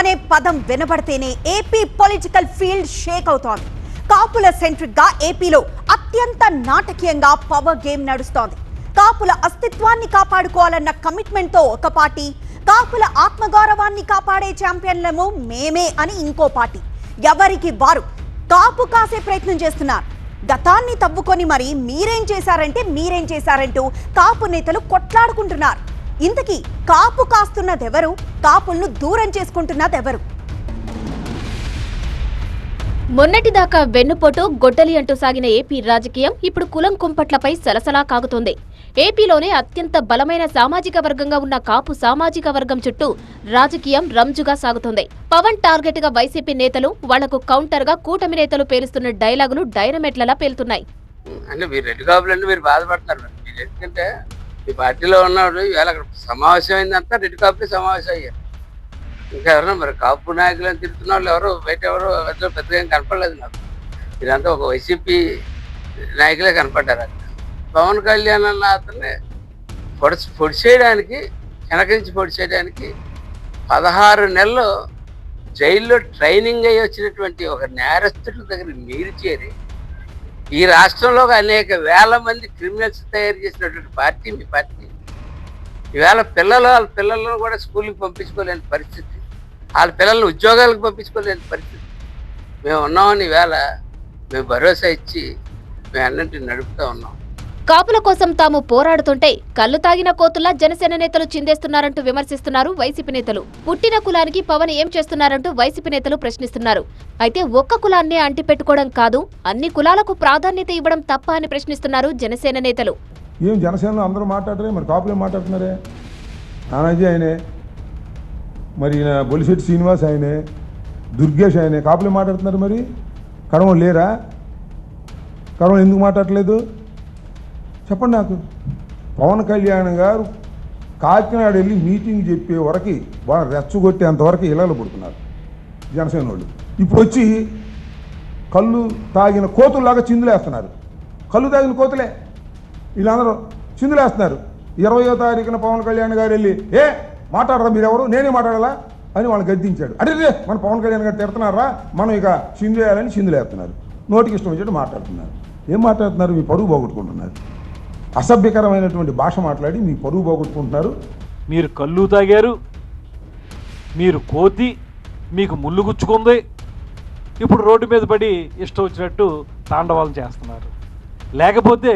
అనే పదం వినబడితేనే AP political field Sheikh అవుతోంది. కాపుల సెంట్రిక్ గా ఏపీలో అత్యంత నాటకీయంగా పవర్ గేమ్ నడుస్తోంది. కాపుల అస్తిత్వాన్ని కాపాడుకోవాలన్న కమిట్మెంట్ తో ఒక పార్టీ, కాపుల ఆత్మగౌరవాన్ని కాపాడే ఛాంపియన్లము మేమే అని ఇంకో పార్టీ ఎవరికి వారు కాపు కాసే ప్రయత్నం చేస్తున్నారు. గతాన్ని తవ్వుకొని మరి మీరేం చేశారంటూ కాపు నేతలు కొట్లాడుకుంటున్నారు. ఇంతకీ కాపు కాస్తున్నదెవరు? కాపులను దూరం చేసుకుంటున్నదెవరు? మొన్నటిదాకా వెన్నుపోటు గొడ్డలి అంటూ సాగిన ఏపీ రాజకీయం ఇప్పుడు కులం కుంపట్లపై సలసలా కాగుతోంది. ఏపీలోనే అత్యంత బలమైన సామాజిక వర్గంగా ఉన్న కాపు సామాజిక వర్గం చుట్టూ రాజకీయం రంజుగా సాగుతోంది. పవన్ టార్గెట్ గా వైసీపీ నేతలు, వాళ్లకు కౌంటర్ గా కూటమి నేతలు పేలుస్తున్న డైలాగులు డైనమెట్లలా పేలుతున్నాయి. అంటే మీరు రెడ్డి కాపులంటే మీరు బాధపడతారు. మీరు ఎందుకంటే ఈ పార్టీలో ఉన్నవాడు ఇవాళ అక్కడ సమావేశం అయిందంతా రెడ్డి కాపులే సమావేశం అయ్యారు. ఇంకా ఎవరన్నా మరి కాపు నాయకులను తిరుగుతున్న వాళ్ళు ఎవరు బయట ఎవరు పెద్దగా ఏం కనపడలేదు నాకు. ఇదంతా ఒక వైసీపీ నాయకులే కనపడ్డారు. అక్కడ పవన్ కళ్యాణ్ అన్న అతన్ని పొడి చేయడానికి వెనకించి పొడి చేయడానికి 16 నెలలు జైల్లో ట్రైనింగ్ అయ్యి వచ్చినటువంటి ఒక నేరస్తుడి దగ్గర మీరు చేరి ఈ రాష్ట్రంలో అనేక వేల మంది క్రిమినల్స్ తయారు చేసినటువంటి పార్టీ మీ పార్టీ. ఈవేళ వాళ్ళ పిల్లలను కూడా స్కూల్కి పంపించుకోలేని పరిస్థితి, వాళ్ళ పిల్లల్ని ఉద్యోగాలకు పంపించుకోలేని పరిస్థితి. మేము ఉన్నామని ఈవేళ మేము భరోసా ఇచ్చి మేము అన్నింటిని నడుపుతూ ఉన్నాం. కాపుల కోసం తాము పోరాడుతుంటే కళ్ళు తాగిన కోతుల్లా జనసేన నేతలు చిందేస్తున్నారంటూ విమర్శిస్తున్నారు వైసీపీ నేతలు. పుట్టిన కులానికి పవన్ ఏం చేస్తున్నారంటూ వైసీపీ నేతలు ప్రశ్నిస్తున్నారు. అయితే ఒక్క కులాన్నే అంటిపెట్టుకోవడం కాదు, అన్ని కులాలకు ప్రాధాన్యత ఇవ్వడం తప్ప అని ప్రశ్నిస్తున్నారు జనసేన నేతలు. ఏం జనసేనలో అందరూ మాట్లాడరే, మరి కాపులే మాట్లాడుతున్నారే. నానాజీ ఆయనే, మరి బొలిశెట్టి శ్రీనివాస్ ఆయనే, దుర్గేష్ ఆయనే, కాపులే మాట్లాడుతున్నారు. మరి కడవ లేరా? కడవ ఎందుకు మాట్లాడలేదు చెప్పండి నాకు. పవన్ కళ్యాణ్ గారు కాకినాడ వెళ్ళి మీటింగ్ చెప్పే వరకు వాళ్ళు రెచ్చగొట్టేంతవరకు ఇళ్ళలో పడుతున్నారు జనసేన వాళ్ళు. ఇప్పుడు వచ్చి కళ్ళు తాగిన కోతుల్లాగా చిందులేస్తున్నారు. కళ్ళు తాగిన కోతులే వీళ్ళందరూ చిందులేస్తున్నారు. 20వ తారీఖున పవన్ కళ్యాణ్ గారు వెళ్ళి మాట్లాడరా మీరెవరు, నేనే మాట్లాడాలా అని వాళ్ళు గద్దించాడు. అదే మన పవన్ కళ్యాణ్ గారు తిడుతున్నారా, మనం ఇక చిందేయాలని చిందులేస్తున్నారు. నోటికి ఇష్టం వచ్చేట్టు మాట్లాడుతున్నారు. ఏం మాట్లాడుతున్నారు? మీ పరువు పోగొట్టుకుంటున్నారు. అసభ్యకరమైనటువంటి భాష మాట్లాడి మీ పరువు పోగొట్టుకుంటున్నారు. మీరు కళ్ళు తాగారు, మీరు కోతి, మీకు ముళ్ళు గుచ్చుకుంది, ఇప్పుడు రోడ్డు మీద పడి ఇష్టం వచ్చినట్టు తాండవాలు చేస్తున్నారు. లేకపోతే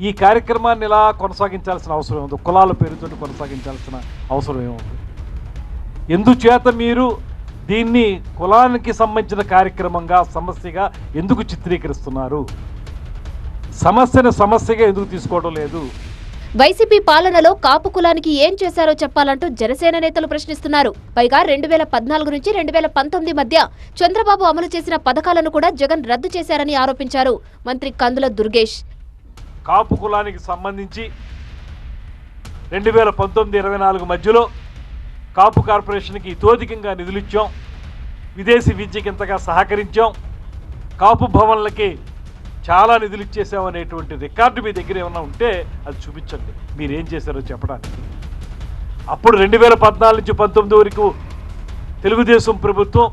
ఈ కార్యక్రమాన్ని ఇలా కొనసాగించాల్సిన అవసరం ఏముంది? కులాల పేరుతో కొనసాగించాల్సిన అవసరం ఏముంది? ఎందుచేత మీరు దీన్ని కులానికి సంబంధించిన కార్యక్రమంగా, సమస్యగా ఎందుకు చిత్రీకరిస్తున్నారు? సమస్యను సమస్యగా ఎందుకు తీసుకోవడం లేదు? వైసీపీ పాలనలో కాపు కులానికి ఏం చేశారో చెప్పాలంటూ జనసేన నేతలు ప్రశ్నిస్తున్నారు. పైగా 2014 నుంచి 2019 మధ్య చంద్రబాబు అమలు చేసిన పథకాలను కూడా జగన్ రద్దు చేశారని ఆరోపించారు మంత్రి కందుల దుర్గేష్. కాపు కులానికి సంబంధించి 2019-24 మధ్యలో కాపు కార్పొరేషన్కి ఇతోధికంగా నిధులిచ్చాం, విదేశీ విద్యకి ఇంతగా సహకరించాం, కాపు భవన్లకి చాలా నిధులు ఇచ్చేసామనేటువంటి రికార్డు మీ దగ్గర ఏమన్నా ఉంటే అది చూపించండి, మీరేం చేశారో చెప్పడానికి. అప్పుడు 2014 నుంచి 19 వరకు తెలుగుదేశం ప్రభుత్వం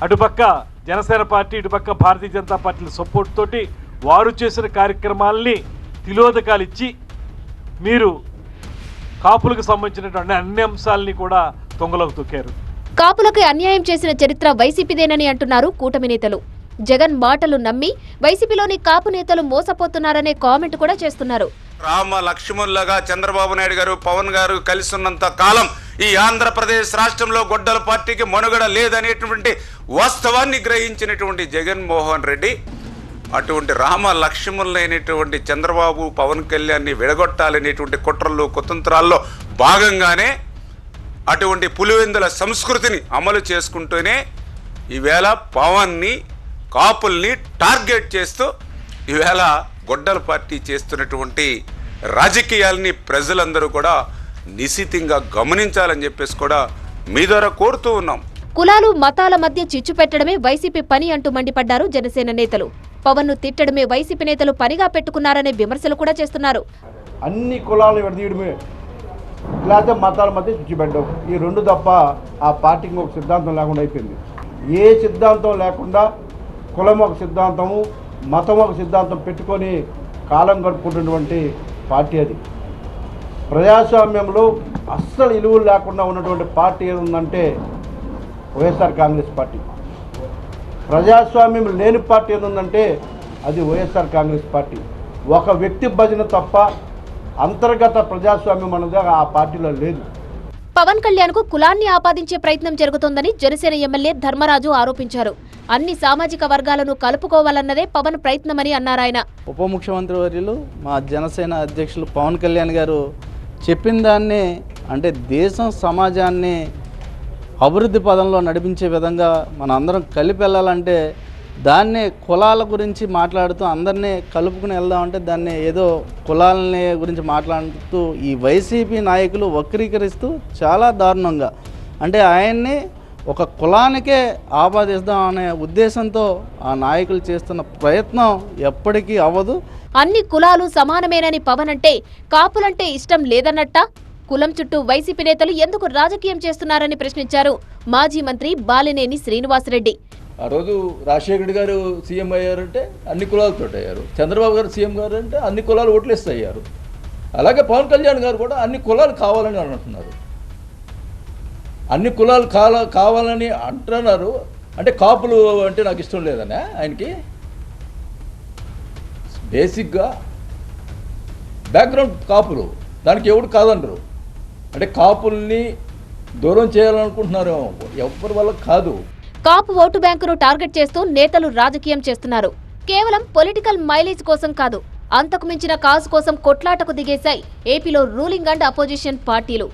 అటుపక్క జనసేన పార్టీ, ఇటుపక్క భారతీయ జనతా పార్టీల సపోర్ట్ తోటి వారు చేసిన కార్యక్రమాలని తిలోదకాలు ఇచ్చి మీరు కాపులకు సంబంధించినటువంటి అన్ని అంశాలని కూడా తొంగలోకి తొక్కారు. కాపులకు అన్యాయం చేసిన చరిత్ర వైసీపీదేనని అంటున్నారు కూటమి నేతలు. జగన్ మాటలు నమ్మి వైసీపీలోని కాపు నేతలు మోసపోతున్నారనే కామెంట్ కూడా చేస్తున్నారు. రామ లక్ష్మణులుగా చంద్రబాబు నాయుడు గారు, పవన్ గారు కలిసి ఉన్నంత కాలం ఈ ఆంధ్రప్రదేశ్ రాష్ట్రంలో గొడ్డల పార్టీకి మనుగడ లేదనేటువంటి వాస్తవాన్ని గ్రహించినటువంటి జగన్మోహన్ రెడ్డి అటువంటి రామ లక్ష్మణులైనటువంటి చంద్రబాబు, పవన్ కళ్యాణ్ని విడగొట్టాలనేటువంటి కుట్రల్లో కుతంత్రాల్లో భాగంగానే అటువంటి పులివెందుల సంస్కృతిని అమలు చేసుకుంటూనే ఈవేళ పవన్ని, కాపుల్ని టార్గెట్ చేస్తూ ఈవేళ గొడ్డల పార్టీ చేస్తున్నటువంటి రాజకీయాల్ని ప్రజలందరూ కూడా నిశితంగా గమనించాలని చెప్పేసి కూడా మీ ద్వారా కోరుతూ ఉన్నాం. కులాలు, మతాల మధ్య చిచ్చు పెట్టడమే వైసీపీ పని అంటూ మండిపడ్డారు జనసేన నేతలు. పవన్ ను తిట్టడమే వైసీపీ నేతలు పనిగా పెట్టుకున్నారనే విమర్శలు కూడా చేస్తున్నారు. అన్ని కులాలను విడదీయడమే లేకపోతే మతాల మధ్య చిచ్చుపెట్టడం, ఈ రెండు తప్ప ఆ పార్టీకి ఒక సిద్ధాంతం లేకుండా అయిపోయింది. ఏ సిద్ధాంతం లేకుండా కులం ఒక సిద్ధాంతము, మతం ఒక సిద్ధాంతం పెట్టుకొని కాలం గడుపుకుంటున్నటువంటి పార్టీ అది. ప్రజాస్వామ్యంలో అస్సలు విలువలు లేకుండా ఉన్నటువంటి పార్టీ ఏది ఉందంటే వైఎస్ఆర్ కాంగ్రెస్ పార్టీ. ప్రజాస్వామ్యం లేని పార్టీ ఏది ఉందంటే అది వైఎస్ఆర్ కాంగ్రెస్ పార్టీ. ఒక వ్యక్తి భజన తప్ప అంతర్గత ప్రజాస్వామ్యం అన్నది ఆ పార్టీలో లేదు. పవన్ కళ్యాణ్ కు కులాన్ని ఆపాదించే ప్రయత్నం జరుగుతోందని జనసేన ఎమ్మెల్యే ధర్మరాజు ఆరోపించారు. అన్ని సామాజిక వర్గాలను కలుపుకోవాలన్నదే పవన్ ప్రయత్నమని అన్నారాయన. ఉప ముఖ్యమంత్రి వర్యులు మా జనసేన అధ్యక్షులు పవన్ కళ్యాణ్ గారు చెప్పిన దాన్ని, అంటే దేశం సమాజాన్ని అభివృద్ధి పదంలో నడిపించే విధంగా మన అందరం కలిపి వెళ్ళాలంటే దాన్ని కులాల గురించి మాట్లాడుతూ అందరినీ కలుపుకుని వెళ్దామంటే దాన్ని ఏదో కులాలని గురించి మాట్లాడుతూ ఈ వైసీపీ నాయకులు వక్రీకరిస్తూ చాలా దారుణంగా, అంటే ఆయన్ని ఒక కులానికే ఆపాదిస్తాం అనే ఉద్దేశంతో ఆ నాయకులు చేస్తున్న ప్రయత్నం ఎప్పటికీ అవ్వదు. అన్ని కులాలు సమానమేనని పవన్ అంటే కాపులంటే ఇష్టం లేదన్నట్ట? కులం చుట్టూ వైసీపీ నేతలు ఎందుకు రాజకీయం చేస్తున్నారని ప్రశ్నించారు మాజీ మంత్రి బాలినేని శ్రీనివాసరెడ్డి. ఆ రోజు రాజశేఖర్ గారు సీఎం అయ్యారంటే అన్ని కులాలతో అయ్యారు, చంద్రబాబు గారు సీఎం గారు అంటే అన్ని కులాలు ఓట్లేస్తే అయ్యారు. అలాగే పవన్ కళ్యాణ్ గారు కూడా అన్ని కులాలు కావాలని అంటున్నారు. అన్ని కులాలు కావాలని అంటున్నారు అంటే కాపులు అంటే నాకు ఇష్టం లేదనే ఆయనకి. బేసిక్గా బ్యాక్గ్రౌండ్ కాపులు, దానికి ఎవడు కాదనరు. అంటే కాపుల్ని దూరం చేయాలనుకుంటున్నారు, ఎవరి వల్ల కాదు. కాపు ఓటు బ్యాంకును టార్గెట్ చేస్తూ నేతలు రాజకీయం చేస్తున్నారు. కేవలం పొలిటికల్ మైలేజ్ కోసం కాదు, అంతకు మించిన కాజు కోసం కొట్లాటకు దిగేశాయి ఏపీలో రూలింగ్ అండ్ అపోజిషన్ పార్టీలు.